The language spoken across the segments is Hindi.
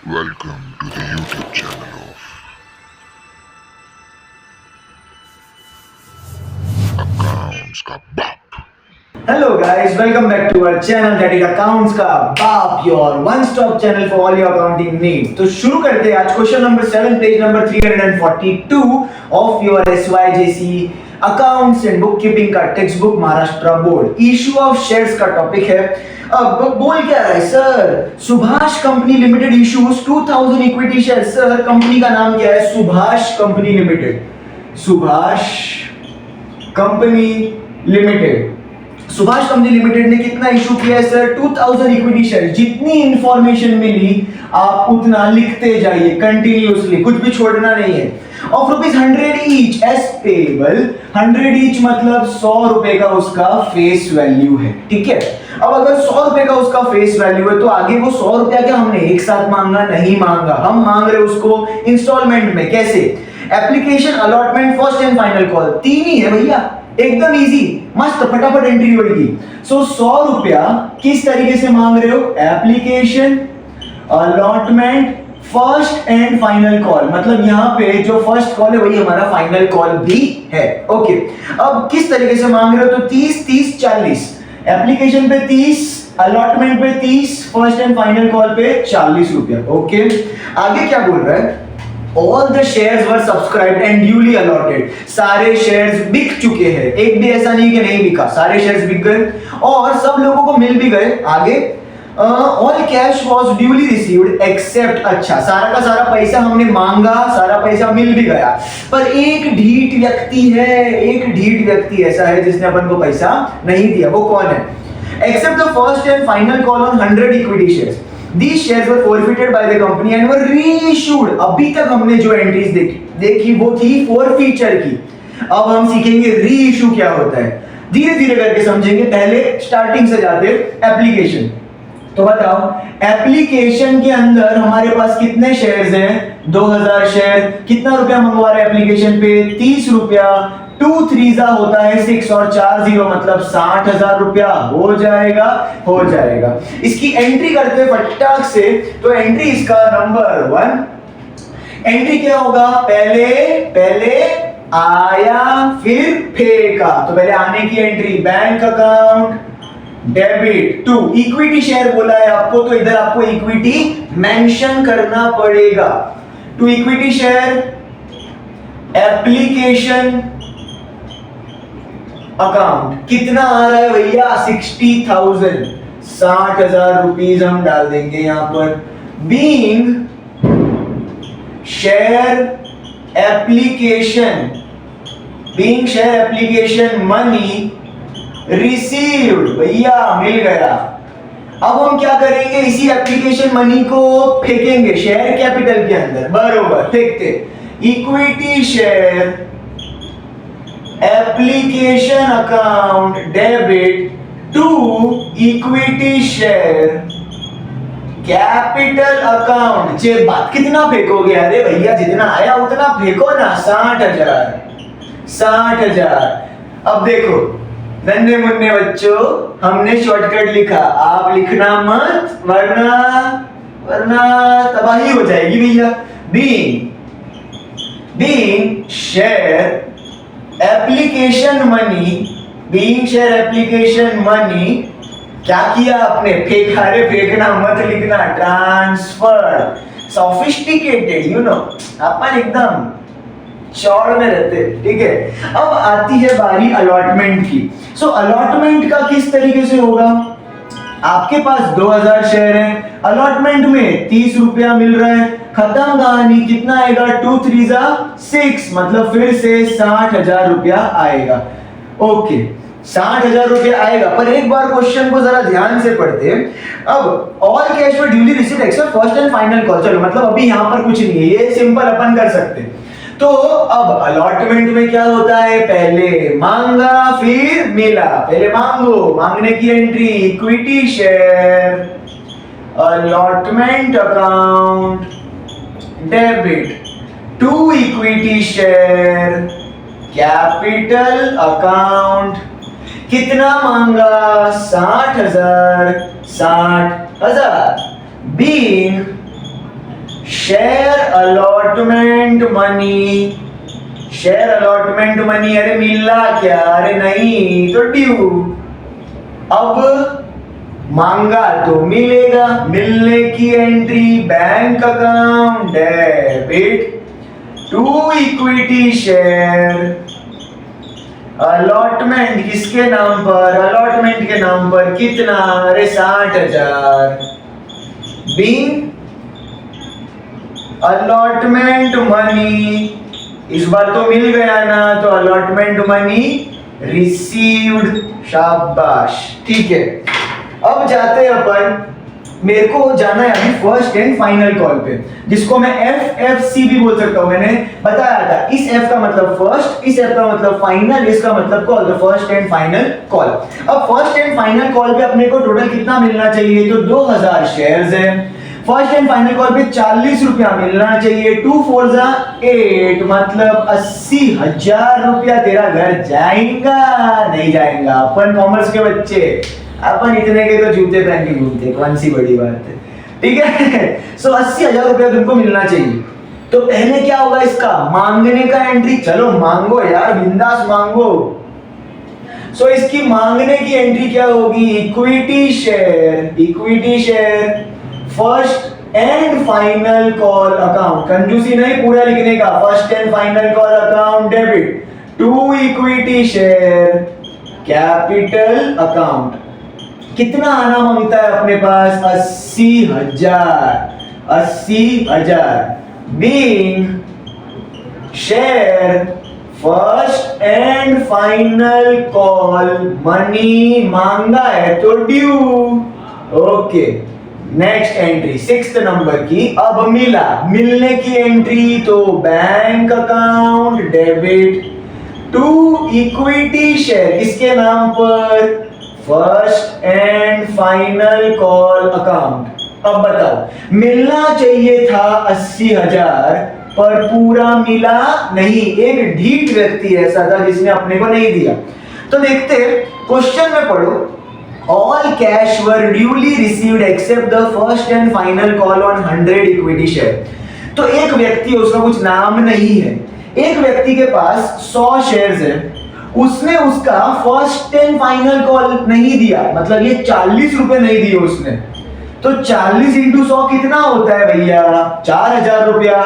Welcome to the YouTube channel of Accounts का बाप। Hello guys, welcome back to our channel that is Accounts का बाप, your one stop channel for all your accounting needs। तो शुरू करते हैं आज question number 7 page number 342 of your SYJC accounts and book keeping का text book Maharashtra board. Issue of shares का टॉपिक है। अब बोल क्या रहा है sir? Subhash company limited issues 2000 equity share. Sir company का नाम क्या है? Subhash company limited. Subhash company limited. Subhash company limited ने कितना इशू किया है सर? 2000 equity share. जितनी इंफॉर्मेशन मिली आप उतना लिखते जाइए कंटिन्यूअसली, कुछ भी छोड़ना नहीं है। Of ₹100 each as payable. 100 each मतलब 100 रुपए का उसका फेस वैल्यू है, ठीक है। अब अगर 100 रुपए का उसका फेस वैल्यू है तो आगे वो 100 रुपया क्या हमने एक साथ मांगा? नहीं मांगा, हम मांग रहे उसको इंस्टॉलमेंट में। कैसे? Application, allotment, first and final call, तीन ही है भैया, एकदम इजी, मस्त फटाफट एंट्री होगी। सो 100 रुपया किस तरीके से मांग रहे हो? Application, allotment, first and final call. मतलब यहाँ पे जो फर्स्ट कॉल है वही हमारा फाइनल कॉल भी है। ओके, अब किस तरीके से मांग रहे हो? तो 30 30 40। एप्लीकेशन पे 30, अलॉटमेंट पे 30, फर्स्ट एंड फाइनल कॉल पे 40 रुपया। ओके, आगे क्या बोल रहा है? All the shares were subscribed and duly allotted। सारे शेयर्स बिक चुके हैं, एक भी ऐसा नहीं कि नहीं बिका, सारे शेयर्स बिक गए और सब लोगों को मिल भी गए। आगे all cash was duly received except, अच्छा सारा का सारा पैसा हमने मांगा, सारा पैसा मिल भी गया, पर एक ढीठ व्यक्ति है, एक ढीठ व्यक्ति ऐसा है जिसने अपन को पैसा नहीं दिया। वो कौन है? Except the first and final call on 100 equity shares। These shares were forfeited by the company and were reissued। अभी तक हमने जो एंट्रीज देखी वो थी forfeiture की। अब हम सीखेंगे रीइश्यू क्या होता है, धीरे धीरे करके समझेंगे। पहले स्टार्टिंग से जाते एप्लीकेशन। तो बताओ एप्लीकेशन के अंदर हमारे पास कितने शेयर्स हैं? 2000 शेयर। कितना रुपया मंगवा रहे एप्लीकेशन पे? 30 रुपया। 2 3 होता है 6 और 4 0 मतलब 60,000 रुपया। हो जाएगा, हो जाएगा। इसकी एंट्री करते फटाक से। तो एंट्री इसका नंबर 1। एंट्री क्या होगा? पहले आया फिर फेंका। तो पहले आने की entry, bank account debit to equity share बोला है आपको, तो इधर आपको इक्विटी मेंशन करना पड़ेगा। To equity share application account. कितना आ रहा है भैया? 60,000, 60,000 रुपीज हम डाल देंगे यहां पर। Being share application, being share application money received, भैया मिल गया। अब हम क्या करेंगे? इसी एप्लीकेशन मनी को फेंकेंगे शेयर कैपिटल के अंदर, बरोबर फेंकते। Equity share application account debit to equity share capital account जेब। कितना फेंकोगे? अरे भैया जितना आया उतना फेंको ना, 60,000, 60,000। अब देखो नन्हे मुन्ने बच्चों, हमने शॉर्टकट लिखा, आप लिखना मत वरना तबाही हो जाएगी भैया। Being share application money, being share application money, क्या किया आपने? फेंका। अरे फेंकना मत लिखना, ट्रांसफर। सोफिस्टिकेटेड, यू नो, अपन एकदम चौड़ में रहते, ठीक है। अब आती है बारी अलॉटमेंट की। सो अलॉटमेंट का किस तरीके से होगा? आपके पास 2000 शेयर हैं, अलॉटमेंट में 30 रुपया मिल रहा है, खत्म कहानी। कितना आएगा? 2 3 6 मतलब फिर से 60,000 रुपया आएगा। ओके, 60,000 रुपया आएगा। पर एक बार क्वेश्चन को जरा ध्यान से पढ़ते हैं। अब all cash for duly received accept first and final call. चलो मतलब अभी यहाँ पर कुछ नहीं है, ये सिंपल अपन कर सकते हैं। तो अब अलॉटमेंट में क्या होता है? पहले मांगा फिर मिला। पहले मांगो, मांगने की entry equity share allotment account debit to equity share capital account. कितना मांगा? 60,000, 60,000। Being share allotment money, share allotment money, अरे मिला क्या, अरे नहीं तो ड्यू। अब मांगा तो मिलेगा, मिलने की entry bank account debit to equity share. Allotment किसके नाम पर, अलॉटमेंट के नाम पर कितना, अरे 60,000। बीइंग अलॉटमेंट मनी, इस बार तो मिल गया ना, तो अलॉटमेंट मनी रिसीव्ड, शाबाश, ठीक है। अब जाते हैं अपन, मेरे को जाना है अभी फर्स्ट एंड फाइनल कॉल पे, जिसको मैं FFC भी बोल सकता हूं। मैंने बताया था, इस F का मतलब फर्स्ट, इस F का मतलब फाइनल, इसका मतलब कॉल, तो फर्स्ट एंड फाइनल कॉल। अब फर्स्ट एंड फाइनल कॉल पे अपने को टोटल कितना मिलना चाहिए, तो 2000 शेयर्स है। फर्स्ट एंड फाइनल कॉल पे 40 रुपया मिलना चाहिए, 2 4 जा 8, मतलब 80,000 रुपया तेरा घर जाएगा, नहीं जाएगा। अपन कॉमर्स के बच्चे, अपन इतने के तो जूते पहन के घूमते, कौन सी बड़ी बात है, ठीक है। सो 80,000 रुपया तुमको मिलना चाहिए। तो पहले क्या होगा इसका, मांगने का एंट्री, चलो मांगो यार, बिंदास मांगो। सो इसकी मांगने की एंट्री क्या होगी, equity share, equity share first and final call account, कंजूसी नहीं पूरा लिखने का, first and final call account debit to equity share capital account. कितना आना मांगता है अपने पास, 80,000, 80,000। Being share first and final call money, मांगा है तो due, okay. Next entry 6th number की, अब मिला, मिलने की एंट्री, तो bank account debit to equity share, किसके नाम पर, first and final call account. अब बताओ, मिलना चाहिए था 80,000, पर पूरा मिला नहीं, एक ढीठ व्यक्ति ऐसा था जिसने अपने को नहीं दिया। तो देखते क्वेश्चन में पढ़ो, all cash were duly received except the first and final call on 100 equity share। तो एक व्यक्ति, उसका कुछ नाम नहीं है, एक व्यक्ति के पास 100 शेयर्स है, उसने उसका फर्स्ट एंड फाइनल कॉल नहीं दिया, मतलब ये 40 रुपए नहीं दिए उसने। तो 40 इंटू 100 कितना होता है भैया, 4,000 रुपया।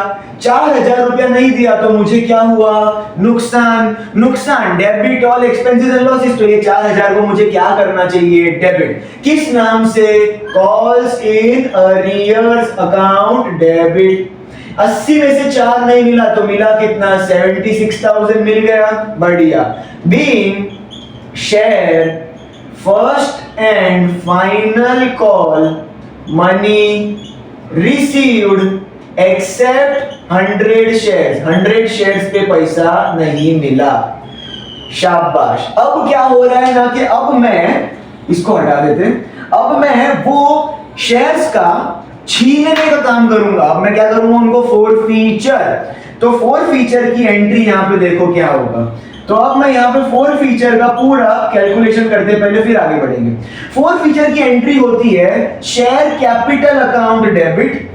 4,000 रुपया नहीं दिया तो मुझे क्या हुआ, नुकसान। नुकसान debit all expenses and losses, तो ये 4,000 को मुझे क्या करना चाहिए, डेबिट। किस नाम से, calls in arrears account debit. 80 में से 4 नहीं मिला तो मिला कितना, 76,000 मिल गया, बढ़िया। Being share first and final call money received accept 100 shares, 100 shares पे पैसा नहीं मिला, शाबाश। अब क्या हो रहा है ना, कि अब मैं इसको हटा देते, अब मैं वो शेयर्स का छीनने का काम करूंगा। अब मैं क्या करूंगा, उनको फोरफीचर। तो फोरफीचर की एंट्री यहां पे देखो क्या होगा। तो अब मैं यहाँ पे फोरफीचर का पूरा कैलकुलेशन करते पहले फिर आगे बढ़ेंगे। फोरफीचर की एंट्री होती है share capital account debit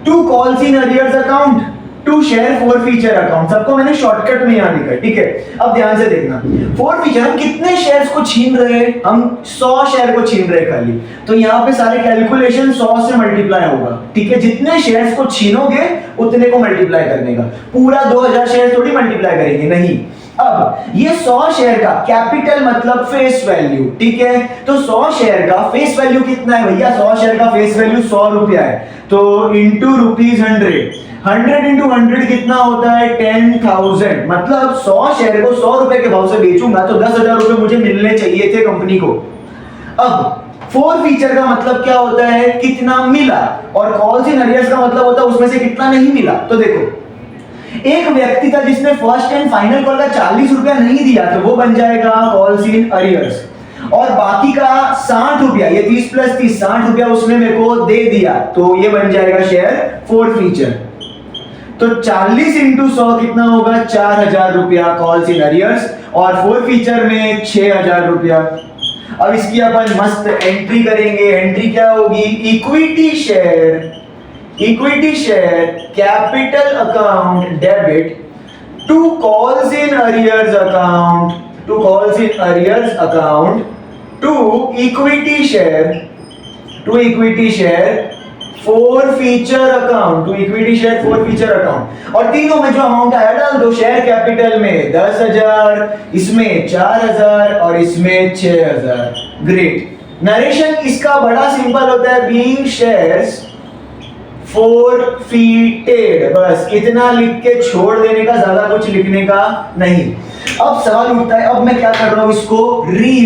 to calls in arrears account to share forfeiture account. सबको मैंने शॉर्टकट में यहाँ लिखा, ठीक है। अब ध्यान से देखना, फोरफीचर हम कितने शेयर्स को छीन रहे हैं, हम 100 शेयर को छीन रहे खाली। तो यहाँ पे सारे कैलकुलेशन 100 से मल्टीप्लाई होगा, ठीक है। जितने शेयर्स को छीनोगे उतने को मल्टीप्लाई करने का, पूरा 2000 शेयर थोड़ी मल्टीप्लाई करेंगे, नहीं। अब ये 100 शेयर का कैपिटल मतलब फेस वैल्यू, ठीक है। तो 100 शेयर का फेस वैल्यू कितना है भैया, 100 शेयर का फेस वैल्यू 100 रुपया है, तो इंटू रुपीज 100 इंटू 100 कितना होता है, 10,000। मतलब 100 शेयर को 100 रुपए के भाव से बेचूंगा तो 10,000 रुपए मुझे मिलने चाहिए थे कंपनी को। अब फोरफीचर का मतलब क्या होता है, कितना मिला, और कॉल्स इन अरियर्स का मतलब होता है उसमें से कितना नहीं मिला। तो देखो, एक व्यक्ति था जिसने फर्स्ट एंड फाइनल कॉल का 40 रुपया नहीं दिया, तो वो बन जाएगा कॉल्स इन अरियर्स, और बाकी का 60 रुपया, ये 30 प्लस 30, 60 रुपया उसने मेरे को दे दिया, तो ये बन जाएगा शेयर फोरफीचर। तो 40 इंटू 100 कितना होगा, 4,000 रुपया कॉल्स इन अरियर्स, और फोरफीचर में 6,000 रुपया। अब इसकी अपन मस्त एंट्री करेंगे। एंट्री क्या होगी, equity share equity share capital account debit to calls in arrears account to equity share forfeiture account और तीनों में जो अमाउंट आया डाल दो। शेयर कैपिटल में 10,000, इसमें 4,000 और इसमें 6,000। ग्रेट। नरेशन इसका बड़ा सिंपल होता है, बीइंग शेयर्स फोरफीटेड, बस इतना लिख के छोड़ देने का, ज्यादा कुछ लिखने का नहीं। अब सवाल उठता है, अब मैं क्या कर रहा हूं, इसको री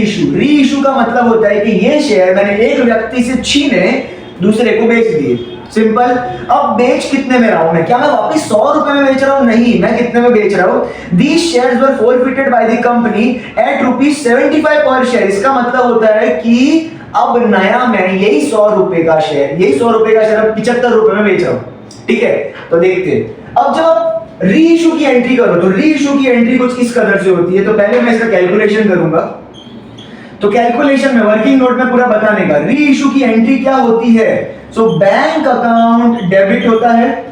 इशू का मतलब होता है कि ये शेयर मैंने एक व्यक्ति से छीने दूसरे को बेच दिए। सिंपल। अब बेच कितने में रहा हूं मैं? क्या मैं वापस 100 रुपए में बेच रहा हूं? नहीं, मैं कितने में बेच रहा हूं? These shares were forfeited by the company at ₹75 पर शेयर। इसका मतलब होता है कि अब नया मैं यही 100 रुपए का शेयर अब 75 रुपए में बेच रहा हूं। ठीक है, तो देखते हैं। अब जब री इशू की एंट्री करो तो री इशू की एंट्री कुछ इस कदर से होती है। तो पहले मैं इसका कैलकुलेशन करूंगा, तो कैलकुलेशन में वर्किंग नोट में पूरा बताने का। री इशू की एंट्री क्या होती है? सो बैंक अकाउंट डेबिट होता है,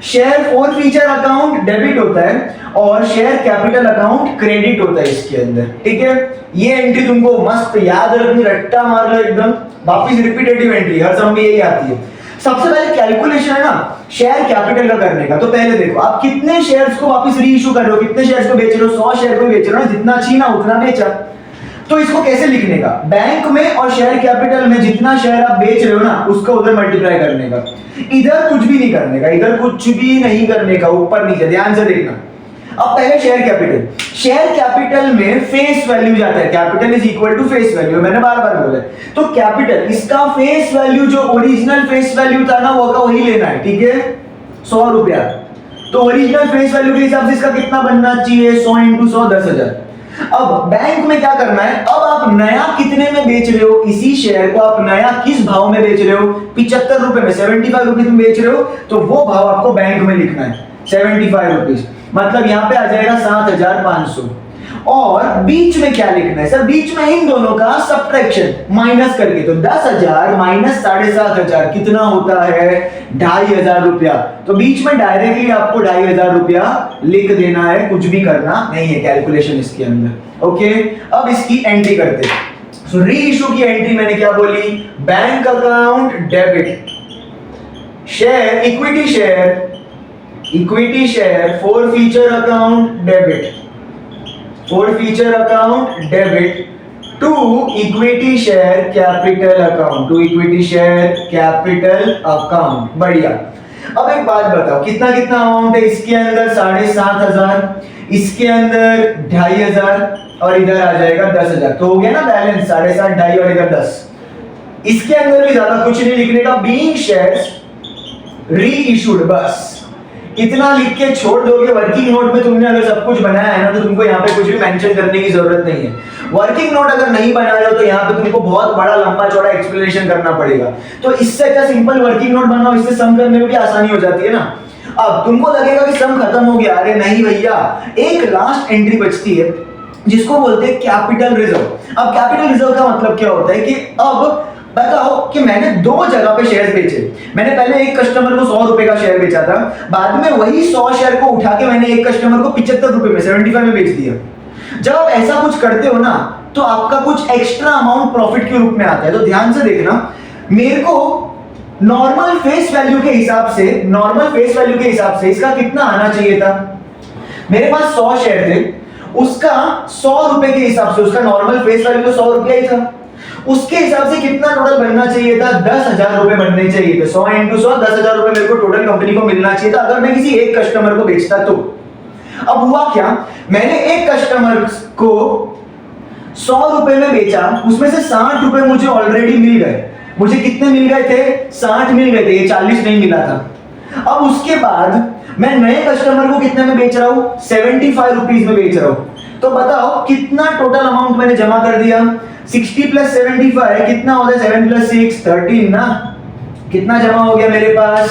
share forfeiture account debit होता है और शेयर कैपिटल अकाउंट क्रेडिट होता है इसके अंदर। ठीक है, ये एंट्री तुमको मस्त याद रखनी, रट्टा मार लो एकदम। वापिस रिपीटेटिव एंट्री हर समय यही आती है। सबसे पहले कैलकुलेशन है ना शेयर कैपिटल का करने का। तो पहले देखो आप कितने शेयर्स को वापस री इशू कर रहे हो, कितने शेयर्स को बेच रहे हो? 100 शेयर को बेच रहे हो, जितना छीना उतना बेचा। तो इसको कैसे लिखने का? बैंक में और शेयर कैपिटल में जितना शेयर आप बेच रहे हो ना, उसको उधर मल्टीप्लाई करने का। इधर कुछ भी नहीं करने का, ऊपर नीचे ध्यान से देखना। अब पहले शेयर कैपिटल में फेस वैल्यू जाता है, capital is equal to face value, मैंने बार बार बोला। तो कैपिटल इसका फेस वैल्यू जो ओरिजिनल फेस वैल्यू था ना वो का वही लेना है। ठीक है, 100 रुपया। तो ओरिजिनल फेस वैल्यू के हिसाब से इसका कितना बनना चाहिए? 100 × 100 10,000। अब बैंक में क्या करना है? अब आप नया कितने में बेच रहे हो? इसी शेयर को आप नया किस भाव में बेच रहे हो? 75 रुपए में, 75 रुपीज में बेच रहे हो, तो वो भाव आपको बैंक में लिखना है 75 रुपीज। मतलब यहाँ पे आ जाएगा 7,500। और बीच में क्या लिखना है सर? बीच में इन दोनों का सब्ट्रैक्शन माइनस करके, तो 10,000 माइनस 7,500 कितना होता है? 2,500 रुपया। तो बीच में डायरेक्टली आपको 2,500 रुपया लिख देना है, कुछ भी करना नहीं है कैलकुलेशन इसके अंदर। ओके, अब इसकी एंट्री करते हैं। सो री इशू की एंट्री मैंने क्या बोली? Bank account debit, share equity share forfeiture account debit to equity share capital account. बढ़िया। अब एक बात बताओ, कितना अमाउंट है इसके अंदर? 7,500, इसके अंदर 2,500 और इधर आ जाएगा 10,000। तो हो गया ना बैलेंस 7.5, 2.5 और इधर 10। इसके अंदर भी ज्यादा कुछ नहीं लिखने का, बीइंग शेयर्स री इशूड, बस इतना लिख के छोड़ दोगे। वर्किंग नोट में तुमने अगर सब कुछ बनाया है ना, तो तुमको यहाँ पे कुछ भी मेंशन करने की जरूरत नहीं है। वर्किंग नोट अगर नहीं बना रहे हो तो यहाँ पे तुमको बहुत बड़ा लंबा चौड़ा एक्सप्लेनेशन करना पड़ेगा। तो इससे क्या सिंपल वर्किंग नोट बनाओ, इससे सम करने में भी आसानी हो जाती है ना। अब तुमको लगेगा कि सम खत्म हो गया, अरे नहीं भैया, एक लास्ट एंट्री बचती है जिसको बोलते हैं कैपिटल रिजर्व। अब कैपिटल रिजर्व का मतलब क्या होता है कि अब बताओ कि मैंने दो जगह पे शेयर बेचे। मैंने पहले एक कस्टमर को 100 रुपए का शेयर बेचा था, बाद में वही 100 शेयर को उठा के मैंने एक कस्टमर को 75 रुपए में 75 में बेच दिया। जब आप ऐसा कुछ करते हो ना, तो आपका कुछ एक्स्ट्रा अमाउंट प्रॉफिट के रूप में आता है। तो ध्यान से देखना, मेरे को नॉर्मल फेस वैल्यू के हिसाब से इसका कितना आना चाहिए था? मेरे पास 100 शेयर थे, उसका 100 रुपए के हिसाब से, उसका नॉर्मल फेस वैल्यू तो 100 रुपया ही था, उसके हिसाब से कितना टोटल बनना चाहिए था? 10,000 रुपए बनने चाहिए थे। 100 × 100 10,000 रुपए मेरे को टोटल कंपनी को मिलना चाहिए था अगर मैं किसी एक कस्टमर को बेचता तो। अब हुआ क्या, मैंने एक कस्टमर को 100 रुपए में बेचा, उसमें से 60 रुपए मुझे ऑलरेडी मिल गए। मुझे कितने मिल गए थे? 60 मिल गए थे, ये 40 नहीं मिला था। अब उसके बाद मैं नए कस्टमर को कितने में बेच रहा हूं? 75 रुपीज में बेच रहा हूं। तो बताओ कितना टोटल अमाउंट मैंने जमा कर दिया? 60 + 75 कितना होता है? 7 + 6 13 ना। कितना जमा हो गया मेरे पास?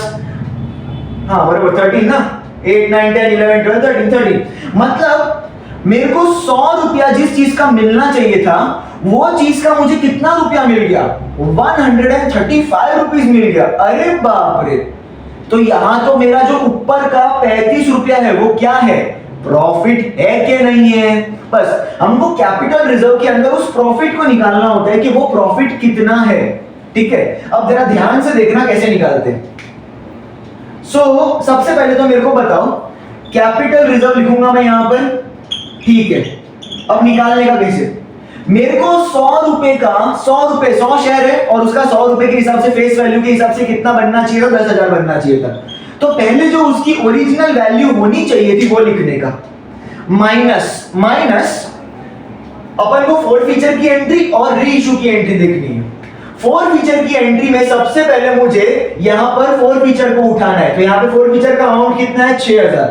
हाँ बराबर 13 ना। 8 9 10 11 12 13। मतलब मेरे को 100 रुपया जिस चीज का मिलना चाहिए था, वो चीज का मुझे कितना रुपया मिल गया? 135 रुपीज मिल गया। अरे बाप रे, तो यहां तो मेरा जो ऊपर का 35 रुपया है वो क्या है, प्रॉफिट है कि नहीं है। बस हमको कैपिटल रिजर्व के अंदर उस प्रॉफिट को निकालना होता है कि वो प्रॉफिट कितना है। ठीक है, अब जरा ध्यान से देखना कैसे निकालते हैं। सबसे पहले तो मेरे को बताओ, कैपिटल रिजर्व लिखूंगा मैं यहां पर, ठीक है। अब निकालने का कैसे, मेरे को 100 रुपए का 100 शेयर है और उसका 100 रुपए के हिसाब से फेस वैल्यू के हिसाब से कितना बनना चाहिए था, 10,000 बनना चाहिए था। तो पहले जो उसकी ओरिजिनल वैल्यू होनी चाहिए थी वो लिखने का, माइनस अपन को फोर्थ फीचर की एंट्री और री इशू की एंट्री देखनी है। फोर्थ फीचर की एंट्री में सबसे पहले मुझे यहां पर फोर्थ फीचर को उठाना है, तो यहां पे फोर्थ फीचर का अमाउंट कितना है, 6,000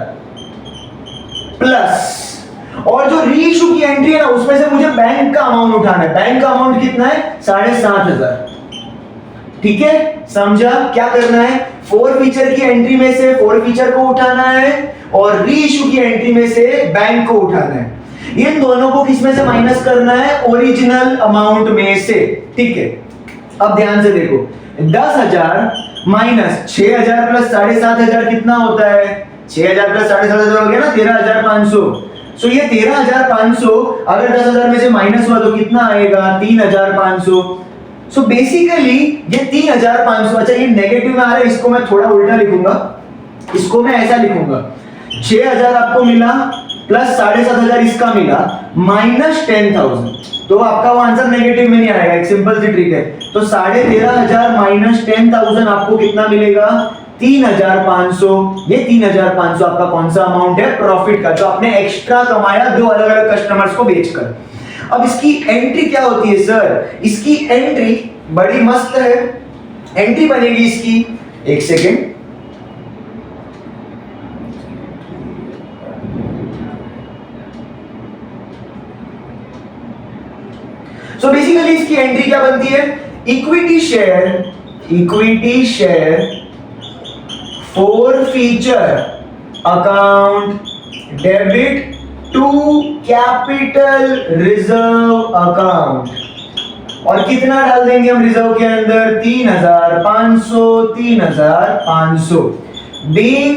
प्लस, और जो री इशू की एंट्री है ना उसमें से मुझे बैंक का अमाउंट उठाना है। बैंक का अमाउंट कितना है, 7,500। ठीक है, समझा क्या करना है, फोर्थ फीचर की एंट्री में से फोर्थ फीचर को उठाना है और री इशू की एंट्री में से बैंक को उठाना है। इन दोनों को किस में से माइनस करना है, ओरिजिनल अमाउंट में से। ठीक है, अब ध्यान से देखो, 10,000 माइनस 6,000 प्लस 7,500 कितना होता है, 6,000 प्लस 7,500 हो गया ना 13,500। सो ये 13,500 अगर 10,000 में से माइनस हुआ तो कितना आएगा, 3,500। सो बेसिकली ये 3,500, अच्छा ये नेगेटिव में आ रहा है, इसको मैं थोड़ा उल्टा लिखूंगा, इसको मैं ऐसा लिखूंगा, 6,000 आपको मिला प्लस 7,500 इसका मिला माइनस 10,000, तो आपका वो आंसर नेगेटिव में नहीं आएगा। एक सिंपल सी ट्रिक है, तो 13,500 माइनस 10,000 आपको कितना मिलेगा, 3,500। ये 3,500 आपका कौन सा अमाउंट है, प्रॉफिट का, जो आपने एक्स्ट्रा कमाया दो अलग अलग कस्टमर्स को बेचकर। अब इसकी एंट्री क्या होती है सर, इसकी एंट्री बड़ी मस्त है, एंट्री बनेगी इसकी, एक सेकेंड, सो बेसिकली इसकी एंट्री क्या बनती है, equity share forfeiture account debit to capital reserve account, और कितना डाल देंगे हम रिजर्व के अंदर, 3,500 बीइंग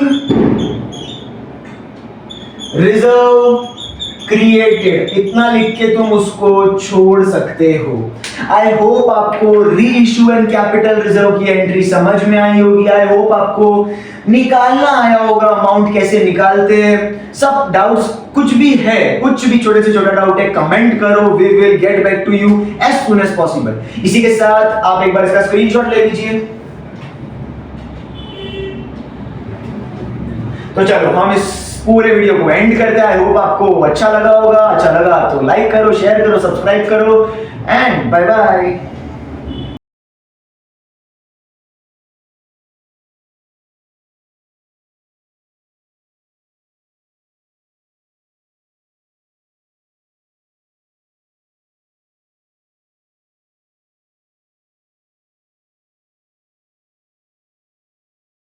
रिजर्व क्रिएटेड, इतना लिख के तुम उसको छोड़ सकते हो। आई होप आपको री इशू एंड कैपिटल रिजर्व की एंट्री समझ में आई होगी। आई होप आपको निकालना आया होगा, अमाउंट कैसे निकालते हैं। सब डाउट्स कुछ भी है, कुछ भी छोटे से छोटा डाउट है, कमेंट करो, we will get back to you as soon as possible. इसी के साथ आप एक बार इसका स्क्रीनशॉट ले लीजिए। तो चलो हम इस पूरे वीडियो को एंड करते हैं। आई होप आपको अच्छा लगा होगा, अच्छा लगा तो लाइक करो, शेयर करो, सब्सक्राइब करो एंड बाय बाय।